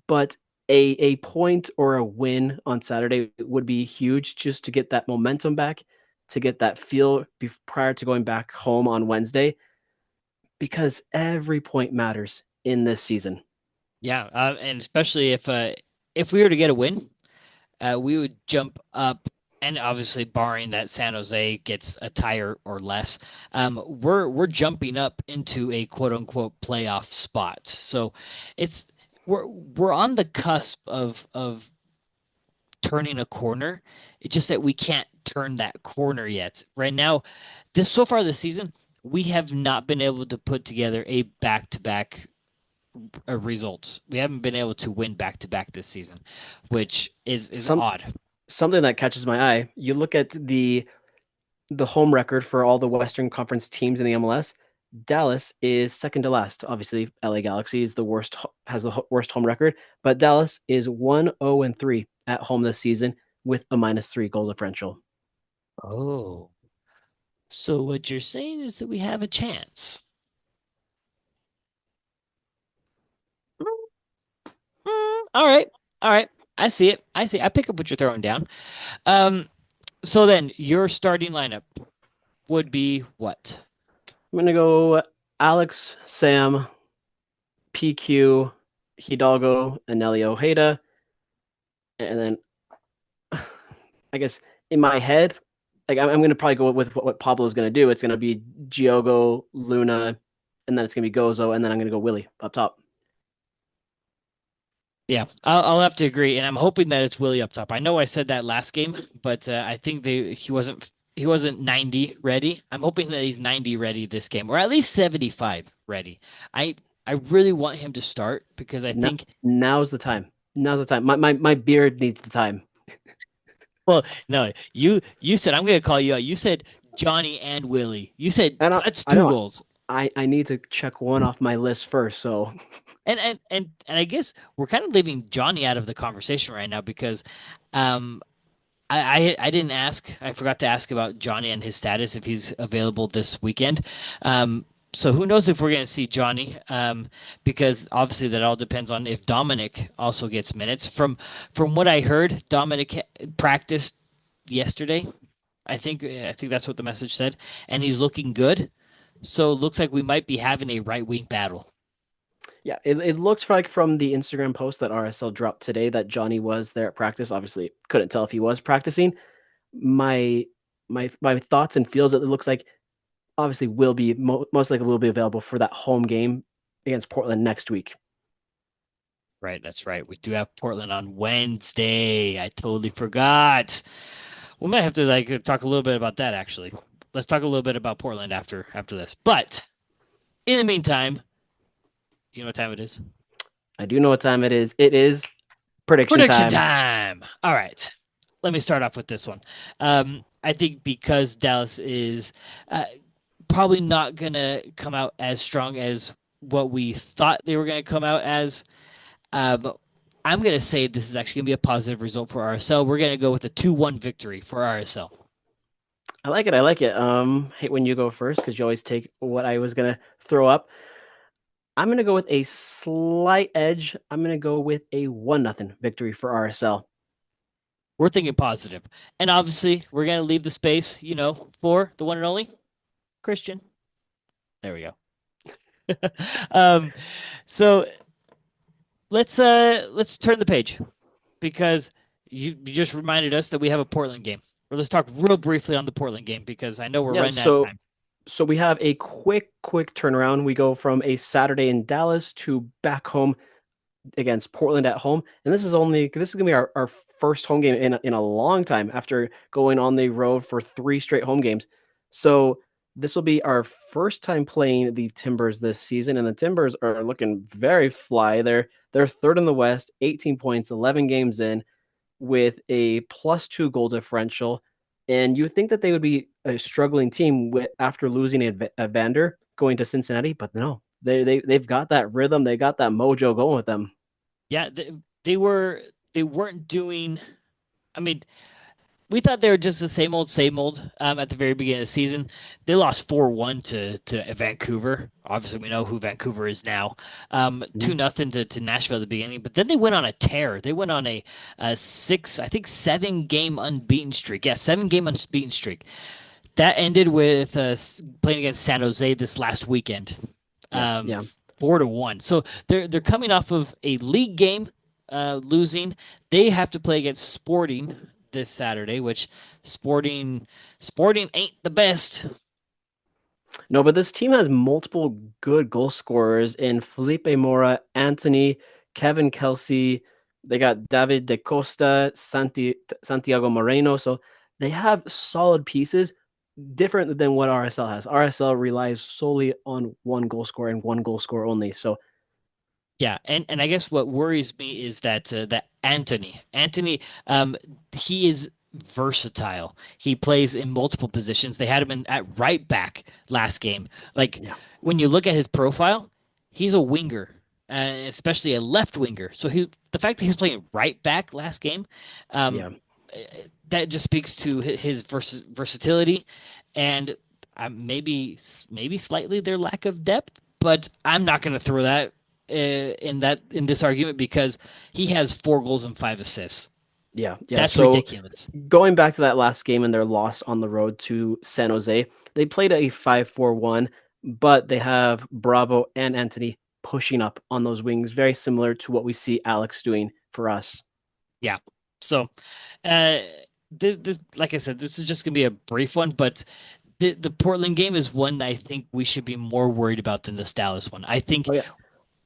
But a point or a win on Saturday would be huge just to get that momentum back, to get that feel prior to going back home on Wednesday, because every point matters in this season. yeah, and especially if we were to get a win, we would jump up, and obviously, barring that San Jose gets a tie or less, we're jumping up into a quote unquote playoff spot. So it's we're on the cusp of turning a corner. It's just that we can't turn that corner yet. Right now, this so far this season, we have not been able to put together a back to back results. We haven't been able to win back to back this season, which is Some odd. something that catches my eye. You look at the home record for all the Western Conference teams in the MLS. Dallas is second to last. Obviously, LA Galaxy is the worst, has the worst home record, but Dallas is 1-0-3 at home this season with a -3 goal differential. Oh, so what you're saying is that we have a chance. All right, all right. I see it. I see. I pick up what you're throwing down. Um, so then your starting lineup would be what? I'm gonna go Alex, Sam, PQ, Hidalgo, and Nelly Ojeda, and then I guess in my head, like I'm gonna probably go with what Pablo is gonna do. It's gonna be Giogo, Luna, and then it's gonna be Gozo, and then I'm gonna go Willie up top. Yeah, I'll have to agree, and I'm hoping that it's Willie up top. I know I said that last game, but I think he wasn't 90 ready. I'm hoping that he's 90 ready this game, or at least 75 ready. I I really want him to start because I Now, think now's the time. Now's the time. My beard needs the time. well, no, you said I'm gonna call you out. You said Johnny and Willie. You said I know. that's I two know. goals. I need to check one off my list first. So And I guess we're kind of leaving Johnny out of the conversation right now because um I didn't ask. I forgot to ask about Johnny and his status if he's available this weekend. So who knows if we're going to see Johnny? Because obviously that all depends on if Dominic also gets minutes. From what I heard, Dominic practiced yesterday. I think that's what the message said, and he's looking good. So it looks like we might be having a right wing battle. Yeah, it looked like from the Instagram post that RSL dropped today that Johnny was there at practice. Obviously, couldn't tell if he was practicing. My my thoughts and feels that it looks like obviously will be most likely will be available for that home game against Portland next week. Right, that's right. We do have Portland on Wednesday. I totally forgot. We might have to like talk a little bit about that actually. Let's talk a little bit about Portland after this. But in the meantime, you know what time it is? I do know what time it is. It is prediction Prediction time. time. All right. Let me start off with this one. I think because Dallas is uh, probably not going to come out as strong as what we thought they were going to come out as, um, I'm going to say this is actually going to be a positive result for RSL. We're going to go with a 2-1 victory for RSL. I like it. I like it. Hate when you go first because you always take what I was gonna throw up. I'm gonna go with a slight edge. I'm gonna go with a 1-0 victory for RSL. We're thinking positive. And obviously, we're going to leave the space, for the one and only Christian. There we go. um, so let's turn the page because you just reminded us that we have a Portland game. Or let's talk real briefly on the Portland game because I know we're Yeah, running out of time. so we have a quick turnaround. We go from a Saturday in Dallas to back home against Portland at home, and this is gonna be our first home game in a long time after going on the road for 3 straight home games. So this will be our first time playing the Timbers this season, and the Timbers are looking very fly. They're third in the West, 18 points, 11 games in, with a +2 goal differential. And you would think that they would be a struggling team after losing a Vander going to Cincinnati, but no, they've got that rhythm, they got that mojo going with them. Yeah, they weren't doing. I mean, we thought they were just the same old. At the very beginning of the season, they lost 4-1 to Vancouver. Obviously, we know who Vancouver is now. Mhm. 2-0 to Nashville at the beginning, but then they went on a tear. They went on a six, I think 7 game unbeaten streak. Yeah, 7 game unbeaten streak. That ended with playing against San Jose this last weekend, Yeah, um, yeah. 4-1. So they're coming off of a league game, losing. They have to play against Sporting this Saturday, which Sporting Sporting ain't the best. No, but this team has multiple good goal scorers in Felipe Mora, Anthony, Kevin Kelsey. They got David De Costa, Santiago Moreno. So they have solid pieces, different than what RSL has. RSL relies solely on one goal scorer and one goal scorer only. So Yeah, and I guess what worries me is that Anthony, he is versatile. He plays in multiple positions. They had him at right back last game. Like yeah, when you look at his profile, he's a winger, especially a left winger. So the fact that he's playing right back last game, um, yeah. that just speaks to his versatility and maybe slightly their lack of depth. But I'm not going to throw that in this argument because he has 4 goals and 5 assists. Yeah, yeah. That's So ridiculous. going back to that last game and their loss on the road to San Jose, they played a 5-4-1, but they have Bravo and Anthony pushing up on those wings, very similar to what we see Alex doing for us. Yeah. So, uh, like I said, this is just gonna be a brief one, but the Portland game is one that I think we should be more worried about than this Dallas one. I think Oh yeah.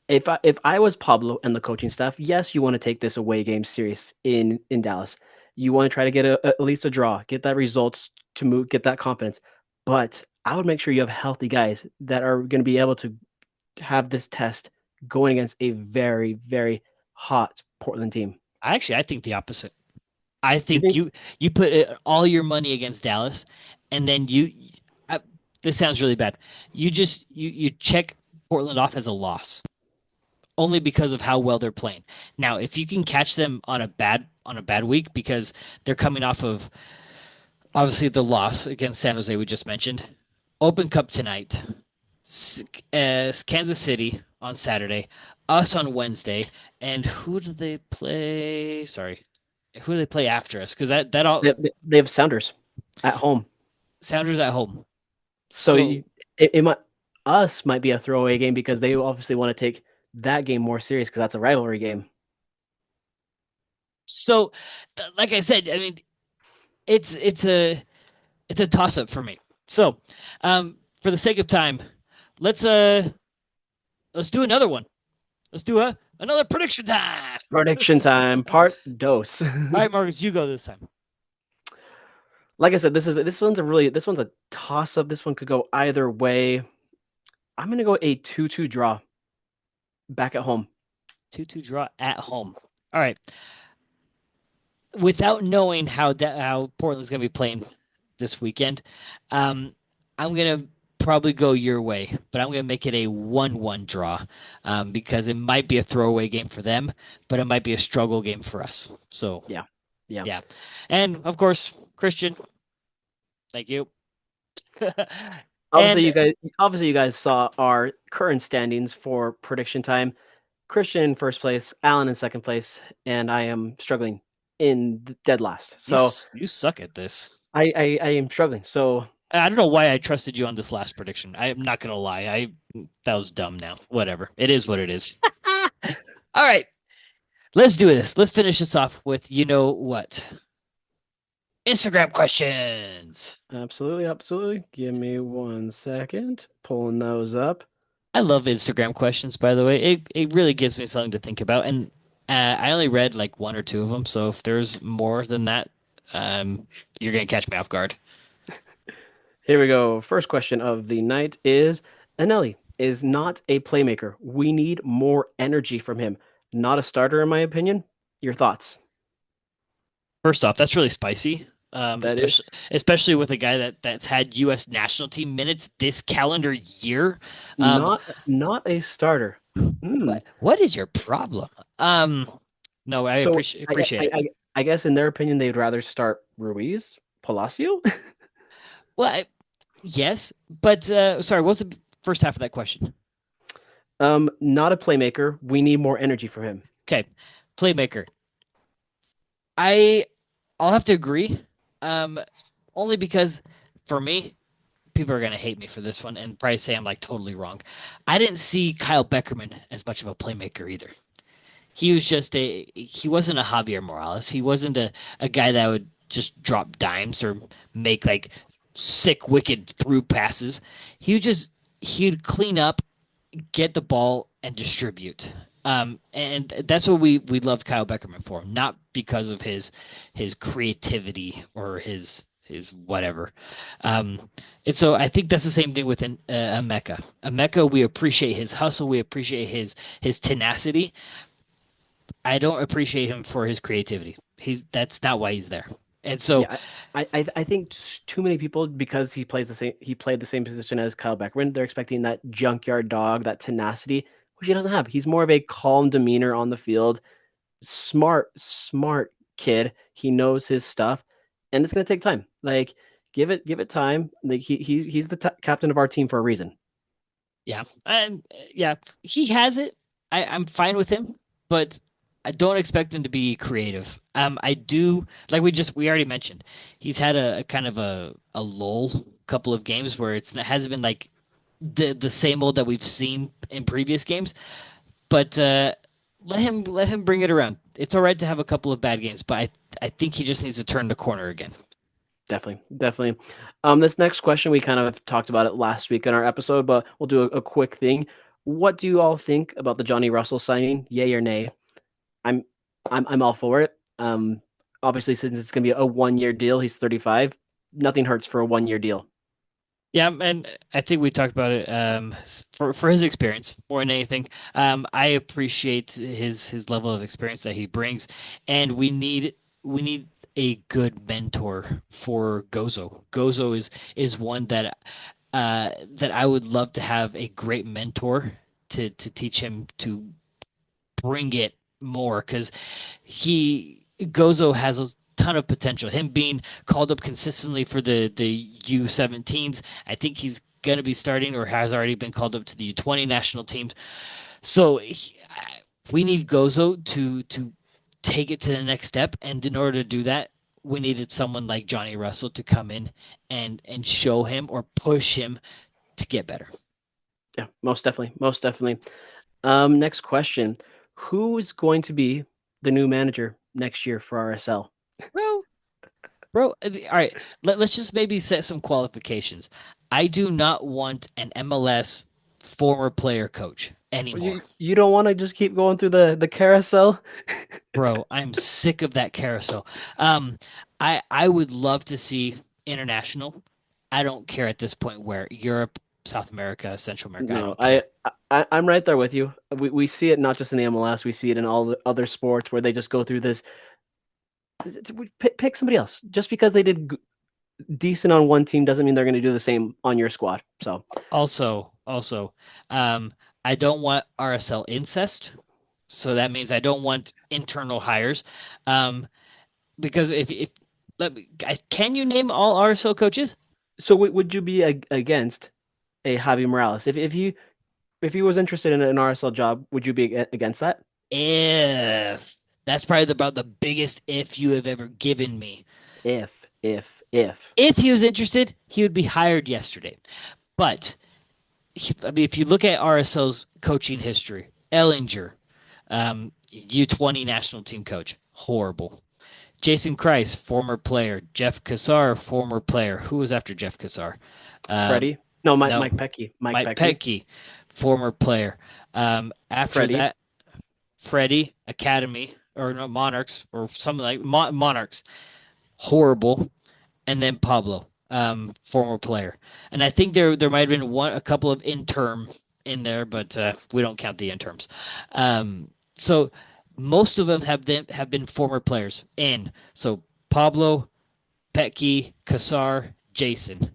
If I was Pablo and the coaching staff, yes, you want to take this away game serious in Dallas. You want to try to get at least a draw, get that results to move, get that confidence. But I would make sure you have healthy guys that are going to be able to have this test going against a very, very hot Portland team. I think the opposite. I You think think? you put all your money against Dallas, and then I, this sounds really bad. You check Portland off as a loss only because of how well they're playing. Now, if you can catch them on a bad week because they're coming off of obviously the loss against San Jose we just mentioned, Open Cup tonight, Kansas City on Saturday, us on Wednesday, and who do they play? Sorry, who do they play after us? Because that all They have Sounders at home. Sounders at home. So So it might us might be a throwaway game because they obviously want to take that game more serious because that's a rivalry game. so like I said, I mean it's a toss up for me. So for the sake of time, let's uh let's do another one. Let's do another prediction time. Prediction time, part dos. All right, Marcus, you go this time. Like I said, this one's a toss up. This one could go either way. I'm gonna go a 2-2 draw back at home. 2-2 draw at home. All right. Without knowing how Portland's going to be playing this weekend, um, I'm going to probably go your way, but I'm going to make it a 1-1 draw because it might be a throwaway game for them, but it might be a struggle game for us. So, Yeah, yeah. yeah. And of course, Christian, thank you. Obviously, And you guys saw our current standings for prediction time. Christian in first place, Alan in second place, and I am struggling in dead last. So you suck at this. I am struggling. So I don't know why I trusted you on this last prediction. I'm not gonna lie. That was dumb now. Whatever. It is what it is. All right. Let's do this. Let's finish this off with you know what? Instagram questions. absolutely, absolutely. Give me 1 second. Pulling those up. I love Instagram questions, by the way. It really gives me something to think about. And I only read like one or two of them, so if there's more than that, you're gonna catch me off guard. Here we go. First question of the night is Anelli is not a playmaker. We need more energy from him. Not a starter, in my opinion. Your thoughts? First off, that's really spicy. That is Especially with a guy that's had U.S. national team minutes this calendar year. Um, not a starter. Hmm. what is your problem? Um, no, I So appreciate it. I guess in their opinion, they'd rather start Ruiz, Palacio. Well, yes, but sorry, what's the first half of that question? Not a playmaker. We need more energy from him. Okay, playmaker. I I'll have to agree. Um, only because for me, people are gonna hate me for this one and probably say I'm like totally wrong. I didn't see Kyle Beckerman as much of a playmaker either. He wasn't a Javier Morales. He wasn't a guy that would just drop dimes or make like sick, wicked through passes. He'd clean up, get the ball, and distribute. And that's what we loved Kyle Beckerman for, not because of his creativity or his whatever. Um, and so I think that's the same thing with Emeka. Emeka, we appreciate his hustle, we appreciate his tenacity. I don't appreciate him for his creativity. He's That's not why he's there. And so, Yeah, I think too many people because he played the same position as Kyle Beckerman. They're expecting that junkyard dog, that tenacity, which he doesn't have. He's more of a calm demeanor on the field, smart kid. He knows his stuff, and it's gonna take time. Like give it time. Like he's the captain of our team for a reason. yeah, and yeah, he has it. I'm fine with him, but I don't expect him to be creative. I do like we already mentioned. He's had a kind of a lull couple of games where it hasn't been like the same old that we've seen in previous games. But let him bring it around. It's all right to have a couple of bad games, but I think he just needs to turn the corner again. Definitely, definitely. This next question we kind of talked about it last week in our episode, but we'll do a quick thing. What do you all think about the Johnny Russell signing? Yay or nay? I'm I'm all for it. Obviously, since it's going to be a 1 year deal, he's 35. Nothing hurts for a 1 year deal. Yeah, and I think we talked about it for his experience more than anything. I appreciate his level of experience that he brings, and we need a good mentor for Gozo. Gozo is one that I would love to have a great mentor to teach him to bring it more because he Gozo has a ton of potential. Him being called up consistently for the U17s, I think going to be starting or has already been called up to the U20 national teams. So we need Gozo to take it to the next step, and in order to do that, we needed someone like Johnny Russell to come in and show him or push him to get better. Yeah, most definitely, most definitely. Next question: who is going to be the new manager next year for RSL? Bro, bro, all right. Let's just maybe set some qualifications. I do not want an MLS former player coach Well, anymore. you don't want to just keep going through the carousel? Bro, I'm sick of that carousel. Um, I would love to see international. I don't care at this point where Europe, South America, Central America. I No, don't care. I'm right there with you. We see it not just in the MLS, we see it in all the other sports where they just go through this. Pick somebody else. Just because they did decent on one team doesn't mean they're going to do the same on your squad. So Also, um, I don't want RSL incest. So that means I don't want internal hires. Um, because if let me, can you name all RSL coaches? would you be against a Javi Morales if he was interested in an RSL job? Would you be against that? If that's probably about the biggest if you have ever given me. If If he was interested, he would be hired yesterday. But I mean, if you look at RSL's coaching history, Ellinger, U20 national team coach, horrible. Jason Kreis, former player. Jeff Cassar, former player. Who was after Jeff Cassar? Um, Freddie, no, no, Mike Mike Pecky, Petke, former player. After Freddie, that, Freddie Academy or no Monarchs or something like Monarchs, horrible, and then Pablo, former player. And I think there might have been a couple of interim in there, but we don't count the interms. So most of them have been former players. In so Pablo, Petke, Kassar, Jason,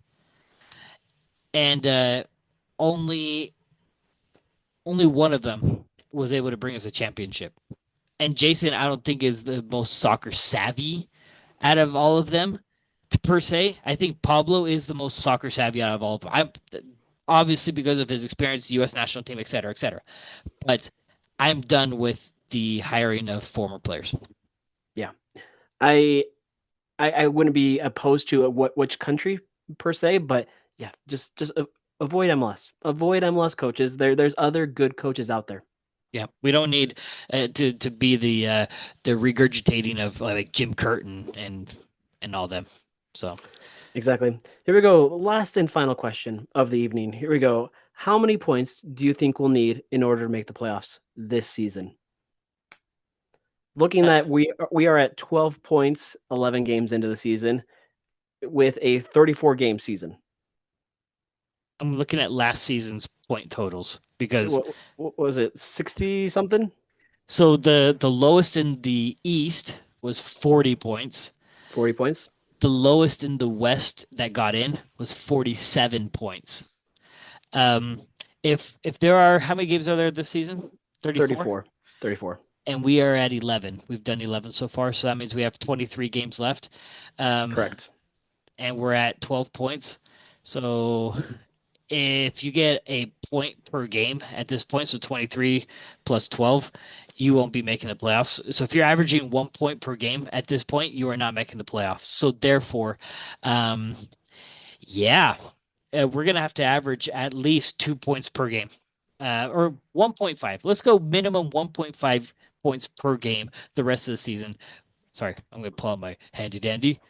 and only only one of them was able to bring us a championship. And Jason, I don't think is the most soccer savvy out of all of them, per se. I think Pablo is the most soccer savvy out of all of them. I'm obviously because of his experience, U.S. national team, et cetera, et cetera. But I'm done with the hiring of former players. yeah. I I wouldn't be opposed to which country per se, but yeah, just avoid MLS. Avoid MLS coaches. There's other good coaches out there. Yeah, we don't need to be the regurgitating of like Jim Curtin and all them. So Exactly. Here we go. Last and final question of the evening. Here we go. How many points do you think we'll need in order to make the playoffs this season? Looking uh, at we are at 12 points, 11 games into the season with a 34 game season. I'm looking at last season's point totals because What was it? 60 something? so the lowest in the East was 40 points. 40 points? The lowest in the West that got in was 47 points. Um, if there are how many games are there this season? 34, 34. 34. and we are at 11. We've done 11 so far, so that means we have 23 games left. Um, Correct. and we're at 12 points. So if you get a point per game at this point, so 23 plus 12, you won't be making the playoffs. So if you're averaging 1 point per game at this point, you are not making the playoffs. So therefore, um, yeah, we're gonna have to average at least 2 points per game, or 1.5. Let's go minimum 1.5 points per game the rest of the season. Sorry, I'm gonna pull out my handy dandy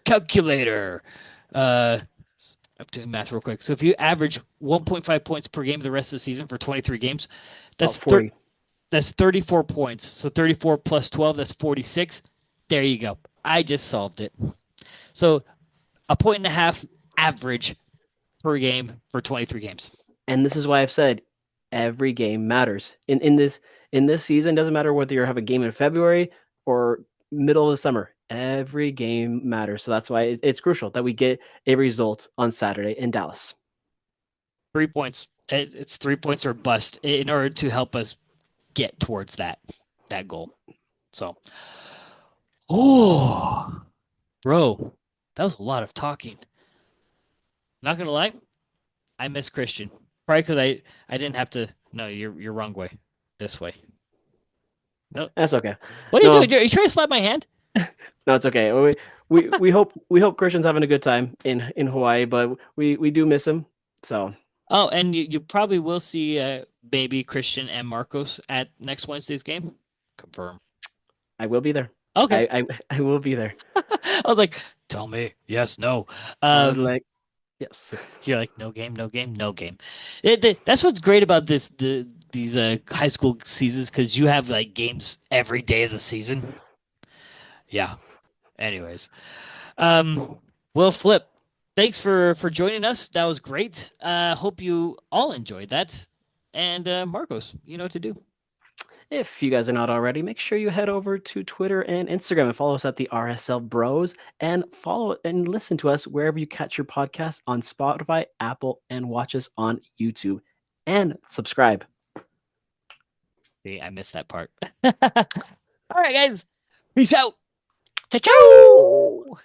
calculator. Uh, I'm doing math real quick. So if you average 1.5 points per game the rest of the season for 23 games, About that's 40. that's 34 points. So 34 plus 12, that's 46. There you go. I just solved it. So a point and a half average per game for 23 games. And this is why I've said every game matters. In this season, doesn't matter whether you have a game in February or middle of the summer. Every game matters. So that's why it's crucial that we get a result on Saturday in Dallas. 3 points. It's 3 points or bust in order to help us get towards that goal. So, oh, bro, that was a lot of talking. Not gonna lie, I miss Christian. Probably because I didn't have to. No, you're wrong way. This way. No. That's okay. What are you No, doing? Are you trying to slap my hand? no, it's okay. We hope Christian's having a good time in Hawaii, but we do miss him. So Oh, and you probably will see baby Christian and Marcos at next Wednesday's game. Confirm. I will be there. Okay. I will be there. I was like, tell me yes, no. I would Um, like yes. you're like, no game, no game, no game. That's what's great about these high school seasons because you have like games every day of the season. Yeah. Anyways, um, Will Flip, thanks for joining us. That was great. Hope you all enjoyed that. And Marcos, you know what to do. If you guys are not already, make sure you head over to Twitter and Instagram and follow us at the RSL Bros and follow and listen to us wherever you catch your podcasts on Spotify, Apple, and watch us on YouTube. And subscribe. See, I missed that part. All right, guys. Peace out. Ciao.